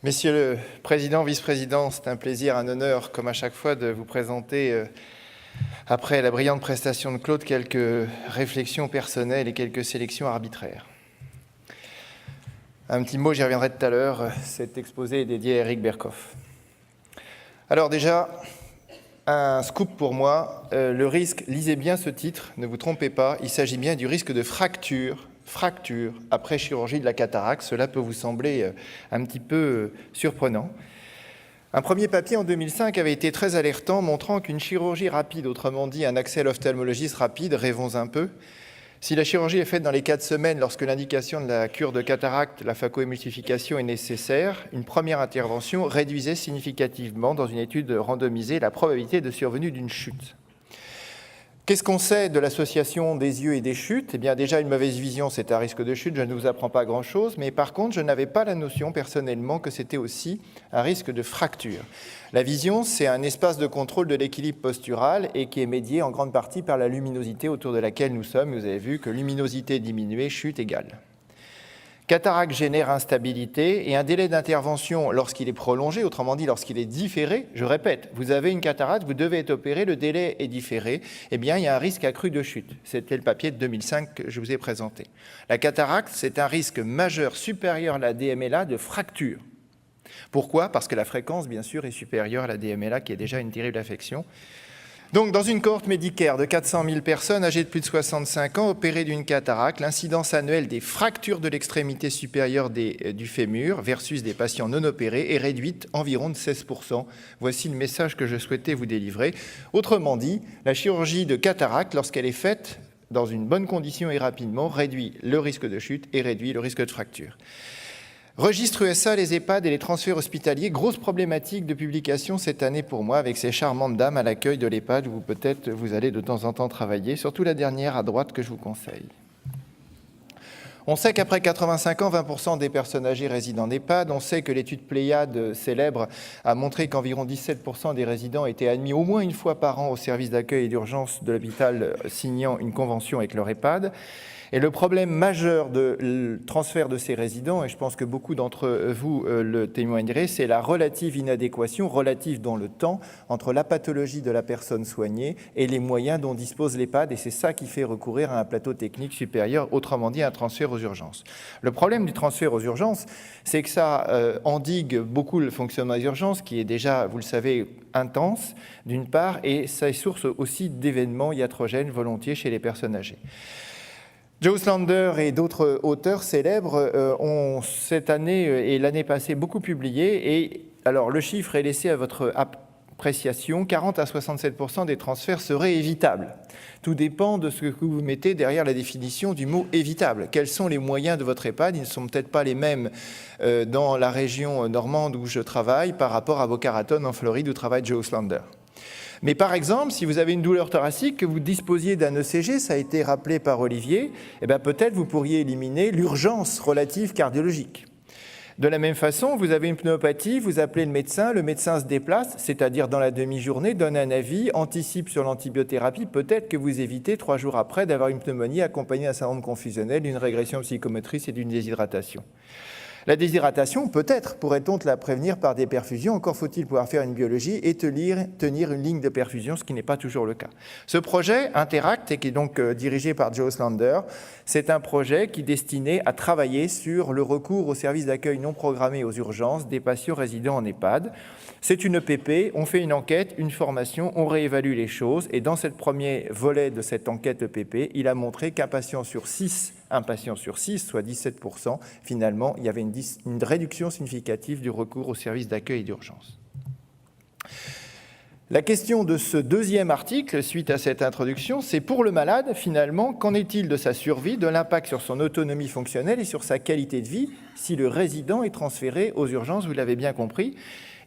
Messieurs le Président, Vice-président, c'est un plaisir, un honneur, comme à chaque fois, de vous présenter, après la brillante prestation de Claude, quelques réflexions personnelles et quelques sélections arbitraires. Un petit mot, j'y reviendrai tout à l'heure, cet exposé est dédié à Eric Berkhoff. Alors déjà, un scoop pour moi, le risque, lisez bien ce titre, ne vous trompez pas, il s'agit bien du risque de fracture après chirurgie de la cataracte. Cela peut vous sembler un petit peu surprenant. Un premier papier en 2005 avait été très alertant, montrant qu'une chirurgie rapide, autrement dit un accès à l'ophtalmologiste rapide, rêvons un peu, si la chirurgie est faite dans les 4 semaines lorsque l'indication de la cure de cataracte, la phacoémulsification, est nécessaire, une première intervention réduisait significativement, dans une étude randomisée, la probabilité de survenue d'une chute. Qu'est-ce qu'on sait de l'association des yeux et des chutes? Eh bien, déjà, une mauvaise vision, c'est un risque de chute, je ne vous apprends pas grand-chose, mais par contre, je n'avais pas la notion, personnellement, que c'était aussi un risque de fracture. La vision, c'est un espace de contrôle de l'équilibre postural et qui est médié en grande partie par la luminosité autour de laquelle nous sommes. Vous avez vu que luminosité diminuée, chute égale. Cataracte génère instabilité et un délai d'intervention lorsqu'il est prolongé, autrement dit lorsqu'il est différé. Je répète, vous avez une cataracte, vous devez être opéré, le délai est différé, eh bien il y a un risque accru de chute. C'était le papier de 2005 que je vous ai présenté. La cataracte, c'est un risque majeur supérieur à la DMLA de fracture. Pourquoi? Parce que la fréquence, bien sûr, est supérieure à la DMLA qui est déjà une terrible affection. Donc, dans une cohorte médicaire de 400 000 personnes âgées de plus de 65 ans opérées d'une cataracte, l'incidence annuelle des fractures de l'extrémité supérieure du fémur versus des patients non opérés est réduite environ de 16%. Voici le message que je souhaitais vous délivrer. Autrement dit, la chirurgie de cataracte, lorsqu'elle est faite dans une bonne condition et rapidement, réduit le risque de chute et réduit le risque de fracture. Registre USA, les EHPAD et les transferts hospitaliers, grosse problématique de publication cette année pour moi avec ces charmantes dames à l'accueil de l'EHPAD où peut-être vous allez de temps en temps travailler, surtout la dernière à droite que je vous conseille. On sait qu'après 85 ans, 20% des personnes âgées résident en EHPAD. On sait que l'étude Pléiade célèbre a montré qu'environ 17% des résidents étaient admis au moins une fois par an au service d'accueil et d'urgence de l'hôpital signant une convention avec leur EHPAD. Et le problème majeur de transfert de ces résidents, et je pense que beaucoup d'entre vous le témoigneraient, c'est la relative inadéquation, relative dans le temps, entre la pathologie de la personne soignée et les moyens dont dispose l'EHPAD, et c'est ça qui fait recourir à un plateau technique supérieur, autrement dit un transfert aux urgences. Le problème du transfert aux urgences, c'est que ça endigue beaucoup le fonctionnement des urgences, qui est déjà, vous le savez, intense, d'une part, et ça est source aussi d'événements iatrogènes volontiers chez les personnes âgées. Joe Slander et d'autres auteurs célèbres ont cette année et l'année passée beaucoup publié. Et alors le chiffre est laissé à votre appréciation. 40 à 67% des transferts seraient évitables. Tout dépend de ce que vous mettez derrière la définition du mot évitable. Quels sont les moyens de votre EHPAD? Ils ne sont peut-être pas les mêmes dans la région normande où je travaille par rapport à Boca Raton en Floride où travaille Joe Slander. Mais par exemple, si vous avez une douleur thoracique, que vous disposiez d'un ECG, ça a été rappelé par Olivier, eh bien peut-être vous pourriez éliminer l'urgence relative cardiologique. De la même façon, vous avez une pneumopathie, vous appelez le médecin se déplace, c'est-à-dire dans la demi-journée, donne un avis, anticipe sur l'antibiothérapie, peut-être que vous évitez 3 jours après d'avoir une pneumonie accompagnée d'un syndrome confusionnel, d'une régression psychomotrice et d'une déshydratation. La déshydratation, peut-être, pourrait-on la prévenir par des perfusions, encore faut-il pouvoir faire une biologie et tenir une ligne de perfusion, ce qui n'est pas toujours le cas. Ce projet, Interact, et qui est donc dirigé par Joe Slander, c'est un projet qui est destiné à travailler sur le recours aux services d'accueil non programmés aux urgences des patients résidant en EHPAD. C'est une EPP, on fait une enquête, une formation, on réévalue les choses, et dans ce premier volet de cette enquête EPP, il a montré qu'un patient sur 6, soit 17%, finalement, il y avait une réduction significative du recours aux services d'accueil et d'urgence. La question de ce deuxième article, suite à cette introduction, c'est pour le malade, finalement, qu'en est-il de sa survie, de l'impact sur son autonomie fonctionnelle et sur sa qualité de vie si le résident est transféré aux urgences, vous l'avez bien compris.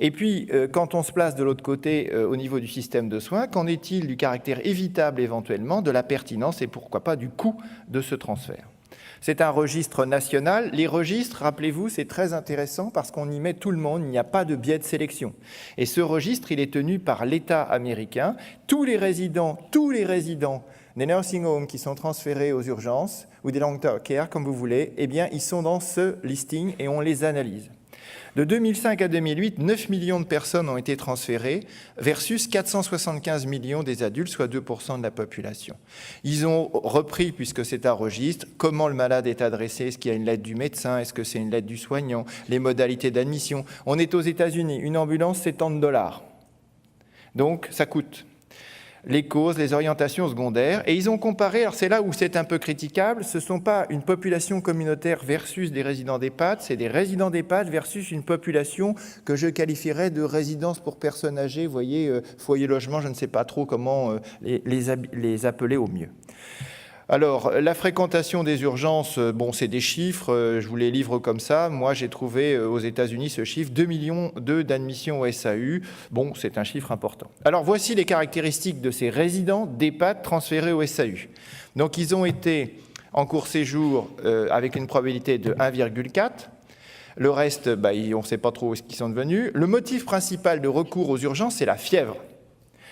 Et puis, quand on se place de l'autre côté au niveau du système de soins, qu'en est-il du caractère évitable éventuellement, de la pertinence et pourquoi pas du coût de ce transfert? C'est un registre national. Les registres, rappelez-vous, c'est très intéressant parce qu'on y met tout le monde, il n'y a pas de biais de sélection. Et ce registre, il est tenu par l'État américain. Tous les résidents des nursing homes qui sont transférés aux urgences ou des long-term care, comme vous voulez, eh bien, ils sont dans ce listing et on les analyse. De 2005 à 2008, 9 millions de personnes ont été transférées versus 475 millions des adultes, soit 2% de la population. Ils ont repris, puisque c'est un registre, comment le malade est adressé, est-ce qu'il y a une lettre du médecin, est-ce que c'est une lettre du soignant, les modalités d'admission. On est aux États-Unis, une ambulance c'est tant de dollars. Donc ça coûte. Les causes, les orientations secondaires, et ils ont comparé, alors c'est là où c'est un peu critiquable, ce ne sont pas une population communautaire versus des résidents d'EHPAD, c'est des résidents d'EHPAD versus une population que je qualifierais de résidence pour personnes âgées, vous voyez, foyer logement, je ne sais pas trop comment les appeler au mieux. Alors, la fréquentation des urgences, bon, c'est des chiffres, je vous les livre comme ça. Moi, j'ai trouvé aux États-Unis ce chiffre, 2,2 millions d'admissions au SAU. Bon, c'est un chiffre important. Alors, voici les caractéristiques de ces résidents d'EHPAD transférés au SAU. Donc, ils ont été en court séjour avec une probabilité de 1,4. Le reste, on ne sait pas trop où ils sont devenus. Le motif principal de recours aux urgences, c'est la fièvre.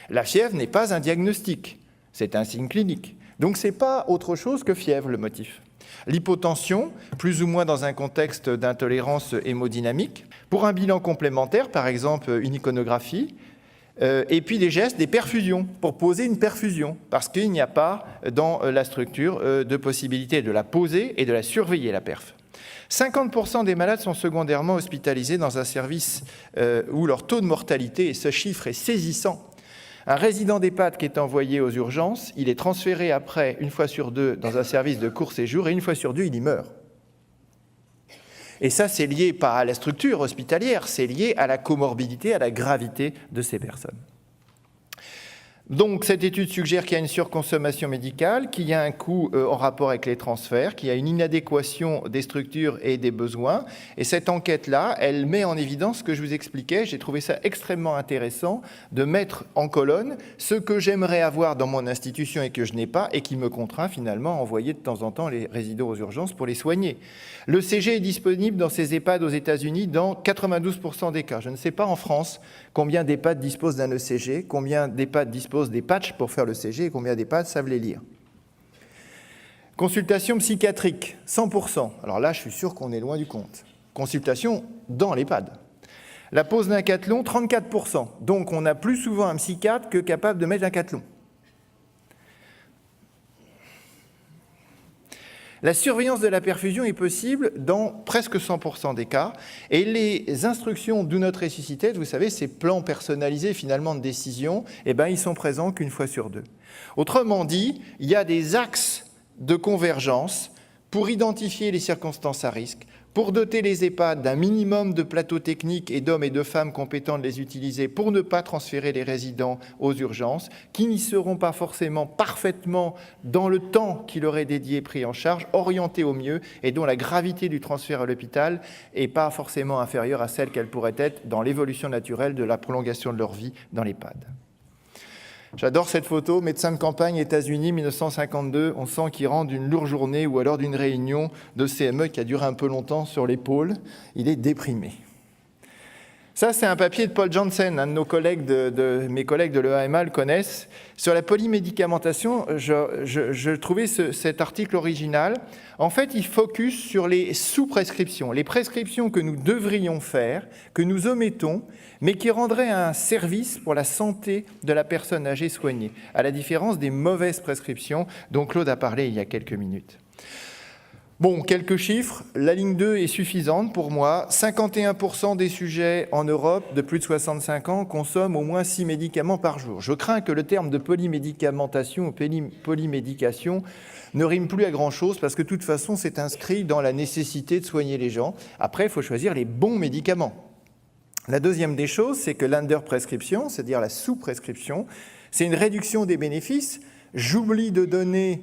La fièvre n'est pas un diagnostic, c'est un signe clinique. Donc, ce n'est pas autre chose que fièvre, le motif. L'hypotension, plus ou moins dans un contexte d'intolérance hémodynamique. Pour un bilan complémentaire, par exemple une iconographie, et puis des gestes, des perfusions, pour poser une perfusion, parce qu'il n'y a pas dans la structure de possibilité de la poser et de la surveiller, la perf. 50% des malades sont secondairement hospitalisés dans un service où leur taux de mortalité, et ce chiffre est saisissant. Un résident d'EHPAD qui est envoyé aux urgences, il est transféré après, une fois sur deux, dans un service de court séjour, et une fois sur deux, il y meurt. Et ça, c'est lié pas à la structure hospitalière, c'est lié à la comorbidité, à la gravité de ces personnes. Donc, cette étude suggère qu'il y a une surconsommation médicale, qu'il y a un coût en rapport avec les transferts, qu'il y a une inadéquation des structures et des besoins. Et cette enquête-là, elle met en évidence ce que je vous expliquais. J'ai trouvé ça extrêmement intéressant de mettre en colonne ce que j'aimerais avoir dans mon institution et que je n'ai pas et qui me contraint finalement à envoyer de temps en temps les résidents aux urgences pour les soigner. Le CG est disponible dans ces EHPAD aux États-Unis dans 92% des cas. Je ne sais pas en France combien d'EHPAD disposent d'un ECG, combien d'EHPAD disposent des patchs pour faire le CG et combien d'EHPAD savent les lire. Consultation psychiatrique, 100%. Alors là, je suis sûr qu'on est loin du compte. Consultation dans l'EHPAD. La pose d'un cathlon, 34%. Donc, on a plus souvent un psychiatre que capable de mettre un cathlon. La surveillance de la perfusion est possible dans presque 100% des cas. Et les instructions Do Not Resuscitate, vous savez, ces plans personnalisés finalement de décision, ils sont présents qu'une fois sur deux. Autrement dit, il y a des axes de convergence pour identifier les circonstances à risque, pour doter les EHPAD d'un minimum de plateaux techniques et d'hommes et de femmes compétents de les utiliser pour ne pas transférer les résidents aux urgences, qui n'y seront pas forcément parfaitement dans le temps qui leur est dédié pris en charge, orientés au mieux, et dont la gravité du transfert à l'hôpital n'est pas forcément inférieure à celle qu'elle pourrait être dans l'évolution naturelle de la prolongation de leur vie dans l'EHPAD. J'adore cette photo, médecin de campagne, États-Unis, 1952. On sent qu'il rentre d'une lourde journée ou alors d'une réunion de CME qui a duré un peu longtemps sur l'épaule. Il est déprimé. Ça, c'est un papier de Paul Janssen, un de mes collègues de l'EAMA le connaissent. Sur la polymédicamentation, je trouvais cet article original. En fait, il focus sur les sous-prescriptions, les prescriptions que nous devrions faire, que nous omettons, mais qui rendraient un service pour la santé de la personne âgée soignée, à la différence des mauvaises prescriptions dont Claude a parlé il y a quelques minutes. Bon, quelques chiffres. La ligne 2 est suffisante pour moi. 51% des sujets en Europe de plus de 65 ans consomment au moins 6 médicaments par jour. Je crains que le terme de polymédicamentation ou polymédication ne rime plus à grand-chose parce que de toute façon, c'est inscrit dans la nécessité de soigner les gens. Après, il faut choisir les bons médicaments. La deuxième des choses, c'est que l'underprescription, c'est-à-dire la sous-prescription, c'est une réduction des bénéfices. J'oublie de donner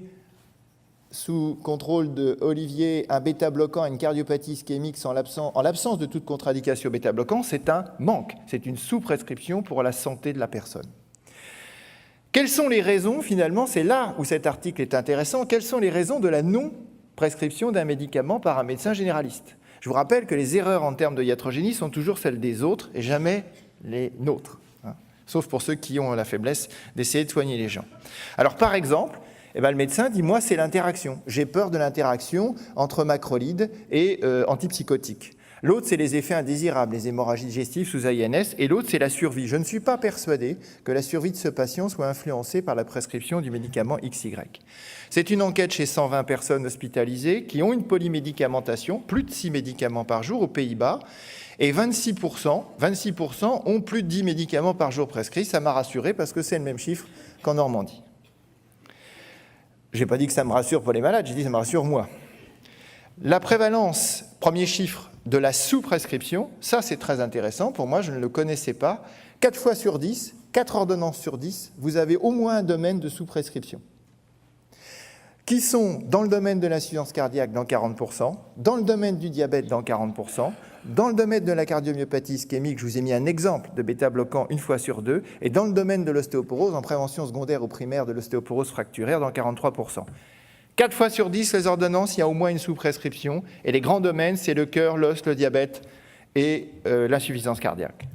sous contrôle de Olivier, un bêta-bloquant, une cardiopathie ischémique en l'absence de toute contre-indication bêta-bloquant, c'est un manque, c'est une sous-prescription pour la santé de la personne. Quelles sont les raisons, finalement, c'est là où cet article est intéressant, quelles sont les raisons de la non-prescription d'un médicament par un médecin généraliste? Je vous rappelle que les erreurs en termes de iatrogénie sont toujours celles des autres et jamais les nôtres, hein, sauf pour ceux qui ont la faiblesse d'essayer de soigner les gens. Alors, par exemple, le médecin dit, moi, c'est l'interaction. J'ai peur de l'interaction entre macrolides et antipsychotiques. L'autre, c'est les effets indésirables, les hémorragies digestives sous AINS. Et l'autre, c'est la survie. Je ne suis pas persuadé que la survie de ce patient soit influencée par la prescription du médicament XY. C'est une enquête chez 120 personnes hospitalisées qui ont une polymédicamentation, plus de 6 médicaments par jour aux Pays-Bas. Et 26% ont plus de 10 médicaments par jour prescrits. Ça m'a rassuré parce que c'est le même chiffre qu'en Normandie. Je n'ai pas dit que ça me rassure pour les malades, j'ai dit que ça me rassure moi. La prévalence, premier chiffre, de la sous-prescription, ça c'est très intéressant. Pour moi, je ne le connaissais pas. 4 fois sur 10, 4 ordonnances sur 10, vous avez au moins un domaine de sous-prescription. Qui sont dans le domaine de l'insuffisance cardiaque dans 40%, dans le domaine du diabète dans 40%, dans le domaine de la cardiomyopathie ischémique, je vous ai mis un exemple de bêta-bloquant 1 fois sur 2, et dans le domaine de l'ostéoporose, en prévention secondaire ou primaire de l'ostéoporose fracturaire dans 43%. 4 fois sur 10, les ordonnances, il y a au moins une sous-prescription, et les grands domaines, c'est le cœur, l'os, le diabète et l'insuffisance cardiaque.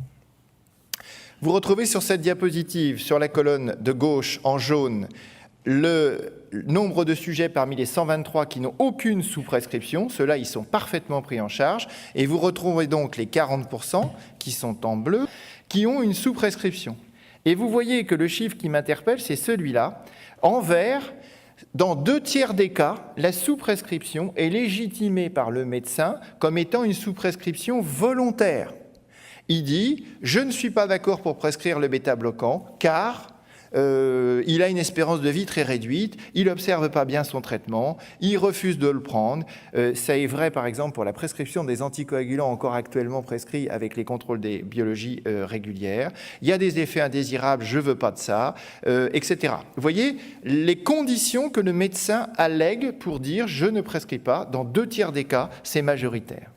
Vous retrouvez sur cette diapositive, sur la colonne de gauche en jaune, le nombre de sujets parmi les 123 qui n'ont aucune sous-prescription. Ceux-là, ils sont parfaitement pris en charge. Et vous retrouvez donc les 40% qui sont en bleu, qui ont une sous-prescription. Et vous voyez que le chiffre qui m'interpelle, c'est celui-là. En vert, dans 2 tiers des cas, la sous-prescription est légitimée par le médecin comme étant une sous-prescription volontaire. Il dit « Je ne suis pas d'accord pour prescrire le bêta-bloquant car il a une espérance de vie très réduite, il n'observe pas bien son traitement, il refuse de le prendre. » Ça est vrai par exemple pour la prescription des anticoagulants encore actuellement prescrits avec les contrôles des biologies régulières. Il y a des effets indésirables, je ne veux pas de ça, etc. Vous voyez les conditions que le médecin allègue pour dire « je ne prescris pas ». Dans 2 tiers des cas, c'est majoritaire.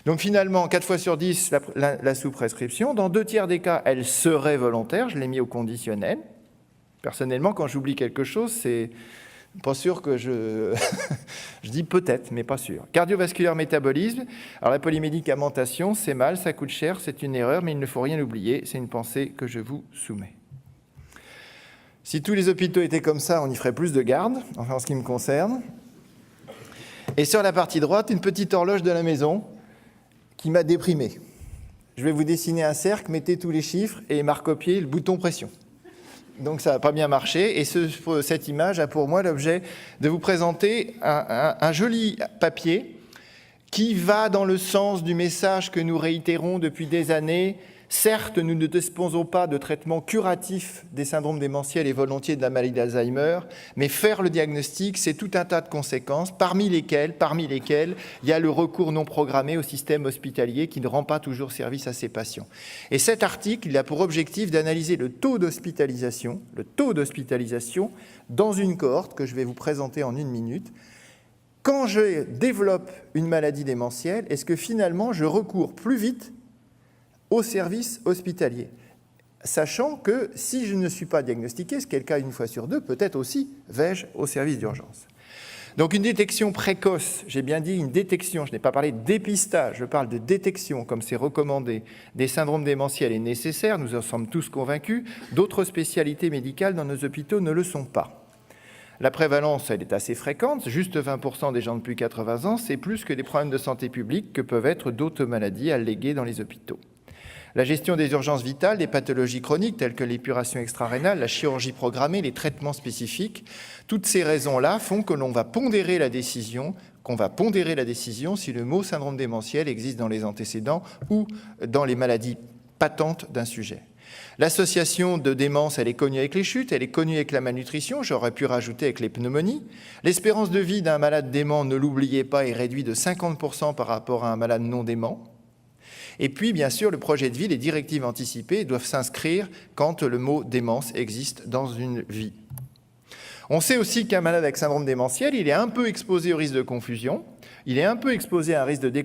Donc finalement, 4 fois sur 10, la sous-prescription. Dans 2 tiers des cas, elle serait volontaire, je l'ai mis au conditionnel. Personnellement, quand j'oublie quelque chose, c'est pas sûr que je dis peut-être, mais pas sûr. Cardiovasculaire métabolisme. Alors la polymédicamentation, c'est mal, ça coûte cher, c'est une erreur, mais il ne faut rien oublier. C'est une pensée que je vous soumets. Si tous les hôpitaux étaient comme ça, on y ferait plus de garde, enfin en ce qui me concerne. Et sur la partie droite, une petite horloge de la maison qui m'a déprimé. Je vais vous dessiner un cercle, mettez tous les chiffres et marque-copier le bouton pression. Donc ça n'a pas bien marché, et cette image a pour moi l'objet de vous présenter un joli papier qui va dans le sens du message que nous réitérons depuis des années. Certes, nous ne disposons pas de traitement curatif des syndromes démentiels et volontiers de la maladie d'Alzheimer, mais faire le diagnostic, c'est tout un tas de conséquences, parmi lesquelles il y a le recours non programmé au système hospitalier qui ne rend pas toujours service à ces patients. Et cet article, il a pour objectif d'analyser le taux d'hospitalisation dans une cohorte que je vais vous présenter en 1 minute. Quand je développe une maladie démentielle, est-ce que finalement je recours plus vite au service hospitalier, sachant que si je ne suis pas diagnostiqué, ce qui est le cas 1 fois sur 2, peut-être aussi vais-je au service d'urgence. Donc une détection précoce, j'ai bien dit une détection, je n'ai pas parlé de dépistage, je parle de détection comme c'est recommandé, des syndromes démentiels est nécessaire, nous en sommes tous convaincus, d'autres spécialités médicales dans nos hôpitaux ne le sont pas. La prévalence, elle est assez fréquente, juste 20% des gens de plus de 80 ans, c'est plus que des problèmes de santé publique que peuvent être d'autres maladies alléguées dans les hôpitaux. La gestion des urgences vitales, des pathologies chroniques telles que l'épuration extra-rénale, la chirurgie programmée, les traitements spécifiques, toutes ces raisons-là font que l'on va pondérer la décision, si le mot syndrome démentiel existe dans les antécédents ou dans les maladies patentes d'un sujet. L'association de démence, elle est connue avec les chutes, elle est connue avec la malnutrition, j'aurais pu rajouter avec les pneumonies. L'espérance de vie d'un malade dément, ne l'oubliez pas, est réduite de 50% par rapport à un malade non dément. Et puis, bien sûr, le projet de vie, les directives anticipées doivent s'inscrire quand le mot démence existe dans une vie. On sait aussi qu'un malade avec syndrome démentiel, il est un peu exposé au risque de confusion, il est un peu exposé à un risque de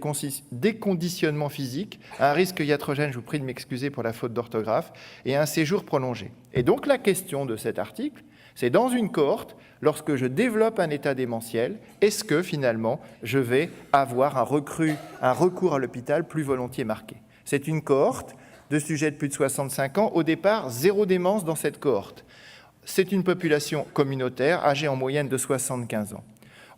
déconditionnement physique, à un risque iatrogène, je vous prie de m'excuser pour la faute d'orthographe, et à un séjour prolongé. Et donc la question de cet article, c'est dans une cohorte, lorsque je développe un état démentiel, est-ce que finalement je vais avoir un recours à l'hôpital plus volontiers marqué? C'est une cohorte de sujets de plus de 65 ans. Au départ, 0 démence dans cette cohorte. C'est une population communautaire âgée en moyenne de 75 ans.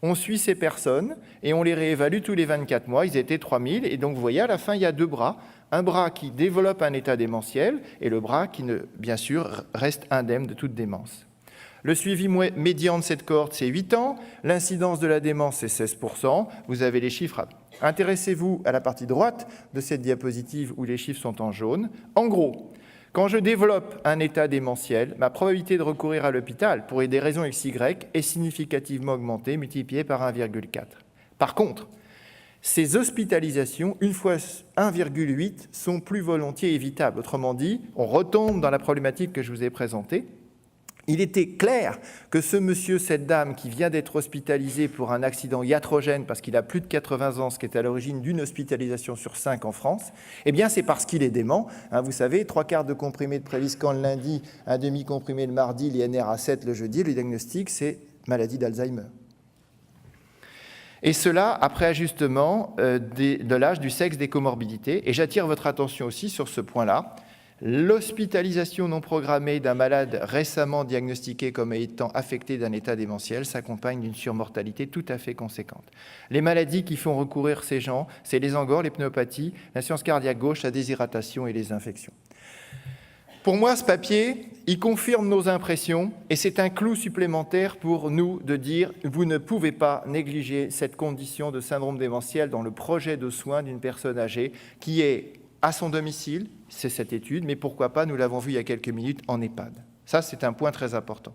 On suit ces personnes et on les réévalue tous les 24 mois. Ils étaient 3000 et donc vous voyez, à la fin, il y a 2 bras. Un bras qui développe un état démentiel et le bras qui, bien sûr, reste indemne de toute démence. Le suivi médian de cette cohorte, c'est 8 ans. L'incidence de la démence, c'est 16%. Vous avez les chiffres. Intéressez-vous à la partie droite de cette diapositive où les chiffres sont en jaune. En gros, quand je développe un état démentiel, ma probabilité de recourir à l'hôpital pour des raisons XY est significativement augmentée, multipliée par 1,4. Par contre, ces hospitalisations, une fois 1,8, sont plus volontiers évitables. Autrement dit, on retombe dans la problématique que je vous ai présentée. Il était clair que ce monsieur, cette dame qui vient d'être hospitalisé pour un accident iatrogène parce qu'il a plus de 80 ans, ce qui est à l'origine d'une hospitalisation sur 5 en France, eh bien c'est parce qu'il est dément. Vous savez, 3/4 de comprimé de Préviscan le lundi, un demi-comprimé le mardi, l'INR à 7 le jeudi, le diagnostic c'est maladie d'Alzheimer. Et cela après ajustement de l'âge, du sexe, des comorbidités. Et j'attire votre attention aussi sur ce point-là. L'hospitalisation non programmée d'un malade récemment diagnostiqué comme étant affecté d'un état démentiel s'accompagne d'une surmortalité tout à fait conséquente. Les maladies qui font recourir ces gens, c'est les angores, les pneumopathies, l'insuffisance cardiaque gauche, la déshydratation et les infections. Pour moi, ce papier, il confirme nos impressions et c'est un clou supplémentaire pour nous de dire « vous ne pouvez pas négliger cette condition de syndrome démentiel dans le projet de soins d'une personne âgée qui est à son domicile », c'est cette étude, mais pourquoi pas, nous l'avons vu il y a quelques minutes, en EHPAD. Ça, c'est un point très important.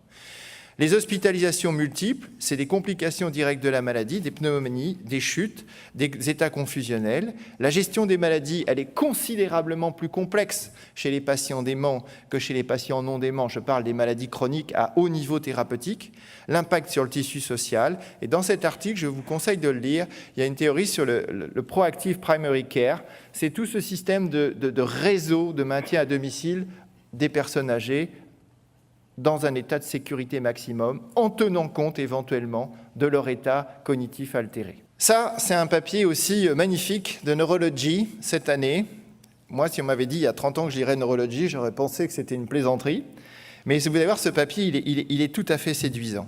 Les hospitalisations multiples, c'est des complications directes de la maladie, des pneumonies, des chutes, des états confusionnels. La gestion des maladies, elle est considérablement plus complexe chez les patients déments que chez les patients non déments. Je parle des maladies chroniques à haut niveau thérapeutique. L'impact sur le tissu social. Et dans cet article, je vous conseille de le lire, il y a une théorie sur le proactive primary care. C'est tout ce système de réseau de maintien à domicile des personnes âgées dans un état de sécurité maximum, en tenant compte éventuellement de leur état cognitif altéré. Ça, c'est un papier aussi magnifique de Neurology cette année. Moi, si on m'avait dit il y a 30 ans que je lirais Neurology, j'aurais pensé que c'était une plaisanterie. Mais vous allez voir, ce papier, il est tout à fait séduisant.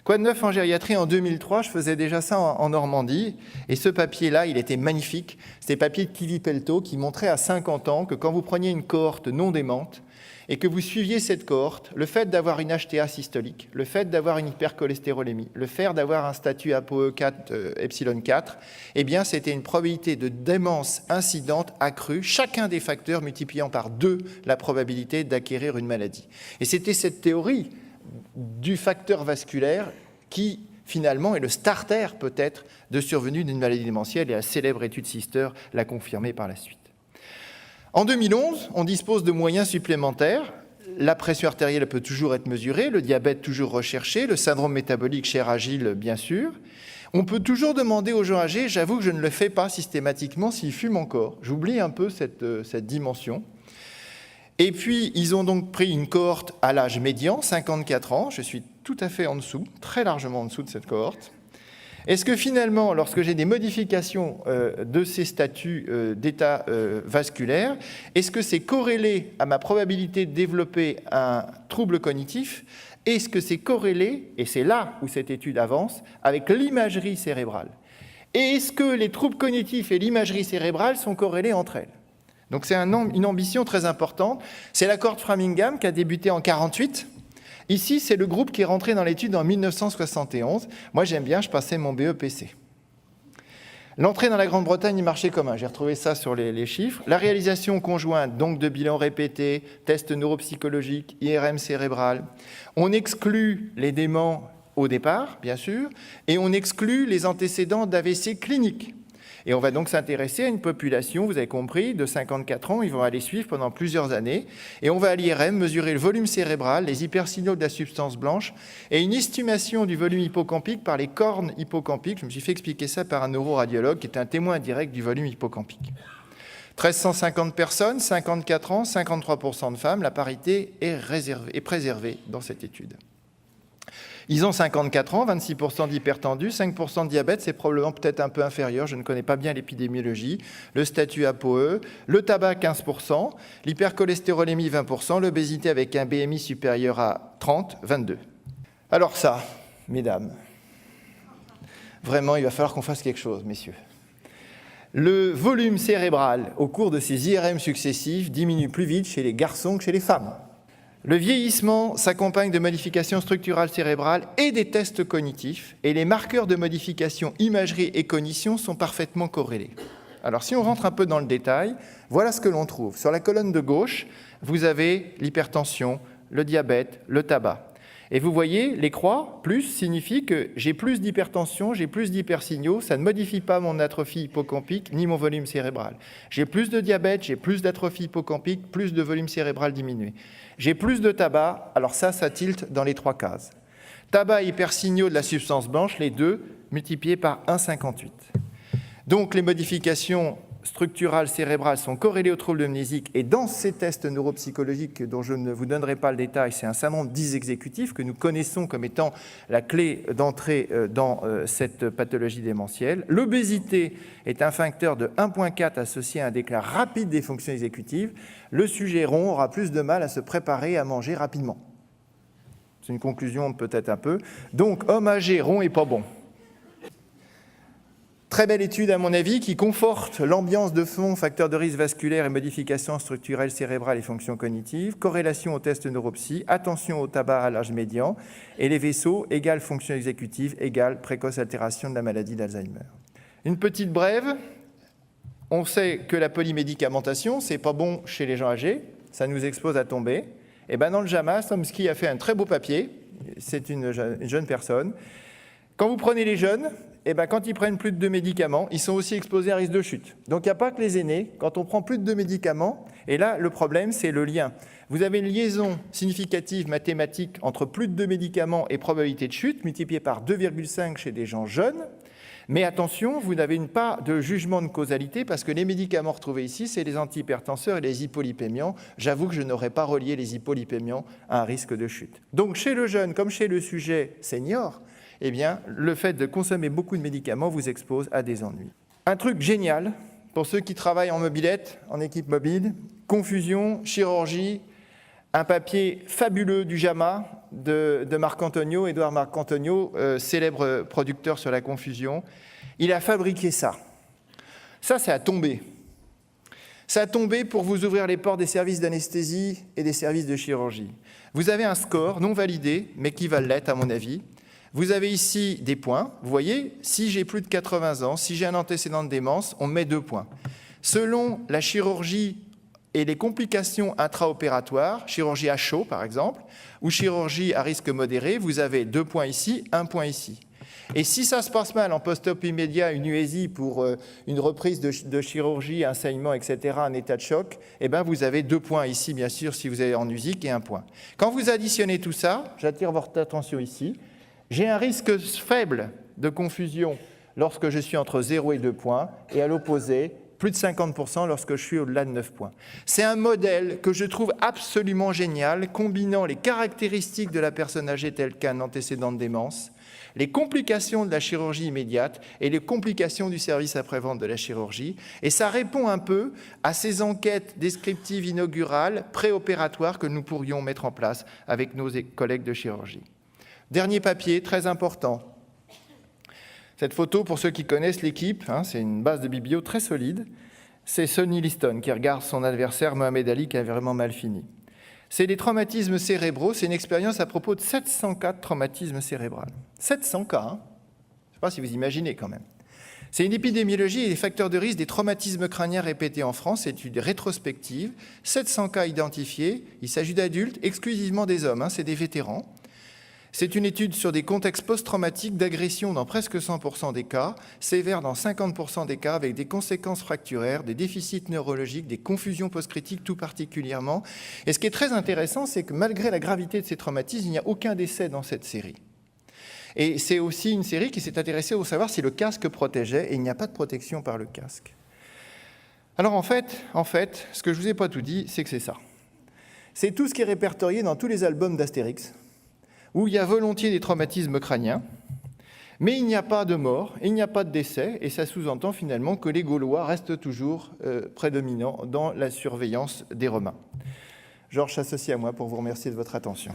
Quoi de neuf en gériatrie? En 2003, je faisais déjà ça en Normandie. Et ce papier-là, il était magnifique. C'était le papier de Kili Pelto qui montrait à 50 ans que quand vous preniez une cohorte non démente, et que vous suiviez cette cohorte, le fait d'avoir une HTA systolique, le fait d'avoir une hypercholestérolémie, le fait d'avoir un statut ApoE4, epsilon 4, eh bien, c'était une probabilité de démence incidente accrue, chacun des facteurs multipliant par 2 la probabilité d'acquérir une maladie. Et c'était cette théorie du facteur vasculaire qui, finalement, est le starter, peut-être, de survenue d'une maladie démentielle, et la célèbre étude Sister l'a confirmé par la suite. En 2011, on dispose de moyens supplémentaires. La pression artérielle peut toujours être mesurée, le diabète toujours recherché, le syndrome métabolique cher Agile, bien sûr. On peut toujours demander aux gens âgés, j'avoue que je ne le fais pas systématiquement, s'ils fument encore. J'oublie un peu cette dimension. Et puis, ils ont donc pris une cohorte à l'âge médian, 54 ans. Je suis tout à fait en dessous, très largement en dessous de cette cohorte. Est-ce que finalement, lorsque j'ai des modifications de ces statuts d'état vasculaire, est-ce que c'est corrélé à ma probabilité de développer un trouble cognitif? Est-ce que c'est corrélé, et c'est là où cette étude avance, avec l'imagerie cérébrale? Et est-ce que les troubles cognitifs et l'imagerie cérébrale sont corrélés entre elles? Donc c'est une ambition très importante. C'est la cohorte Framingham qui a débuté en 1948. Ici, c'est le groupe qui est rentré dans l'étude en 1971. Moi, j'aime bien, je passais mon BEPC. L'entrée dans la Grande-Bretagne du marché commun, j'ai retrouvé ça sur les chiffres. La réalisation conjointe, donc de bilans répétés, tests neuropsychologiques, IRM cérébral. On exclut les déments au départ, bien sûr, et on exclut les antécédents d'AVC cliniques. Et on va donc s'intéresser à une population, vous avez compris, de 54 ans, ils vont aller suivre pendant plusieurs années, et on va à l'IRM mesurer le volume cérébral, les hypersignaux de la substance blanche, et une estimation du volume hippocampique par les cornes hippocampiques. Je me suis fait expliquer ça par un neuroradiologue qui est un témoin direct du volume hippocampique. 1350 personnes, 54 ans, 53% de femmes, la parité est préservée dans cette étude. Ils ont 54 ans, 26% d'hypertendus, 5% de diabète, c'est probablement peut-être un peu inférieur, je ne connais pas bien l'épidémiologie, le statut ApoE, le tabac 15%, l'hypercholestérolémie 20%, l'obésité avec un BMI supérieur à 30, 22. Alors ça, mesdames, Vraiment, il va falloir qu'on fasse quelque chose, messieurs. Le volume cérébral au cours de ces IRM successifs diminue plus vite chez les garçons que chez les femmes. Le vieillissement s'accompagne de modifications structurales cérébrales et des tests cognitifs, et les marqueurs de modification imagerie et cognition sont parfaitement corrélés. Alors si on rentre un peu dans le détail, voilà ce que l'on trouve. Sur la colonne de gauche, vous avez l'hypertension, le diabète, le tabac. Et vous voyez, les croix, plus, signifie que j'ai plus d'hypertension, j'ai plus d'hypersignaux, ça ne modifie pas mon atrophie hippocampique ni mon volume cérébral. J'ai plus de diabète, j'ai plus d'atrophie hippocampique, plus de volume cérébral diminué. J'ai plus de tabac, alors ça tilte dans les 3 cases. Tabac et hypersignaux de la substance blanche, les deux, multipliés par 1,58. Donc les modifications structurales cérébrales sont corrélées aux troubles mnésiques, et dans ces tests neuropsychologiques dont je ne vous donnerai pas le détail, c'est un certain nombre d'exécutifs que nous connaissons comme étant la clé d'entrée dans cette pathologie démentielle. L'obésité est un facteur de 1,4 associé à un déclin rapide des fonctions exécutives. Le sujet rond aura plus de mal à se préparer à manger rapidement. C'est une conclusion peut-être un peu. Donc, homme âgé, rond et pas bon. Très belle étude, à mon avis, qui conforte l'ambiance de fond, facteurs de risque vasculaire et modifications structurelles cérébrales et fonctions cognitives, corrélation aux tests neuropsy, attention au tabac à l'âge médian, et les vaisseaux égale fonction exécutive égale précoce altération de la maladie d'Alzheimer. Une petite brève, on sait que la polymédicamentation, c'est pas bon chez les gens âgés, ça nous expose à tomber. Et bien dans le JAMA, Somsky a fait un très beau papier, c'est une jeune personne. Quand vous prenez les jeunes, et ben quand ils prennent plus de 2 médicaments, ils sont aussi exposés à risque de chute. Donc il n'y a pas que les aînés, quand on prend plus de 2 médicaments, et là le problème c'est le lien. Vous avez une liaison significative mathématique entre plus de 2 médicaments et probabilité de chute, multipliée par 2,5 chez des gens jeunes, mais attention, vous n'avez pas de jugement de causalité, parce que les médicaments retrouvés ici, c'est les antihypertenseurs et les hypolipémiants. J'avoue que je n'aurais pas relié les hypolipémiants à un risque de chute. Donc chez le jeune, comme chez le sujet senior, eh bien, le fait de consommer beaucoup de médicaments vous expose à des ennuis. Un truc génial, pour ceux qui travaillent en mobilette, en équipe mobile, confusion, chirurgie, un papier fabuleux du JAMA de Marcantonio, Édouard Marcantonio, célèbre producteur sur la confusion. Il a fabriqué ça. Ça a tombé. Ça a tombé pour vous ouvrir les portes des services d'anesthésie et des services de chirurgie. Vous avez un score non validé, mais qui va l'être à mon avis. Vous avez ici des points. Vous voyez, si j'ai plus de 80 ans, si j'ai un antécédent de démence, on met 2 points. Selon la chirurgie et les complications intraopératoires, chirurgie à chaud par exemple, ou chirurgie à risque modéré, vous avez 2 points ici, 1 point ici. Et si ça se passe mal en post-op immédiat, une UESI pour une reprise de chirurgie, un saignement, etc., un état de choc, eh bien vous avez 2 points ici, bien sûr, si vous êtes en USIC, et 1 point. Quand vous additionnez tout ça, j'attire votre attention ici, j'ai un risque faible de confusion lorsque je suis entre 0 et 2 points, et à l'opposé, plus de 50% lorsque je suis au-delà de 9 points. C'est un modèle que je trouve absolument génial, combinant les caractéristiques de la personne âgée telles qu'un antécédent de démence, les complications de la chirurgie immédiate et les complications du service après-vente de la chirurgie. Et ça répond un peu à ces enquêtes descriptives inaugurales, préopératoires que nous pourrions mettre en place avec nos collègues de chirurgie. Dernier papier, très important. Cette photo, pour ceux qui connaissent l'équipe, c'est une base de biblio très solide. C'est Sonny Liston qui regarde son adversaire Mohamed Ali qui a vraiment mal fini. C'est des traumatismes cérébraux, c'est une expérience à propos de 700 cas de traumatisme cérébral. 700 cas, Je ne sais pas si vous imaginez quand même. C'est une épidémiologie et les facteurs de risque des traumatismes crâniens répétés en France, c'est une rétrospective. 700 cas identifiés, il s'agit d'adultes, exclusivement des hommes, c'est des vétérans. C'est une étude sur des contextes post-traumatiques d'agression dans presque 100% des cas, sévères dans 50% des cas, avec des conséquences fracturaires, des déficits neurologiques, des confusions post-critiques tout particulièrement. Et ce qui est très intéressant, c'est que malgré la gravité de ces traumatismes, il n'y a aucun décès dans cette série. Et c'est aussi une série qui s'est intéressée au savoir si le casque protégeait, et il n'y a pas de protection par le casque. Alors en fait, ce que je ne vous ai pas tout dit, c'est que c'est ça. C'est tout ce qui est répertorié dans tous les albums d'Astérix, où il y a volontiers des traumatismes crâniens, mais il n'y a pas de mort, il n'y a pas de décès, et ça sous-entend finalement que les Gaulois restent toujours prédominants dans la surveillance des Romains. Georges s'associe à moi pour vous remercier de votre attention.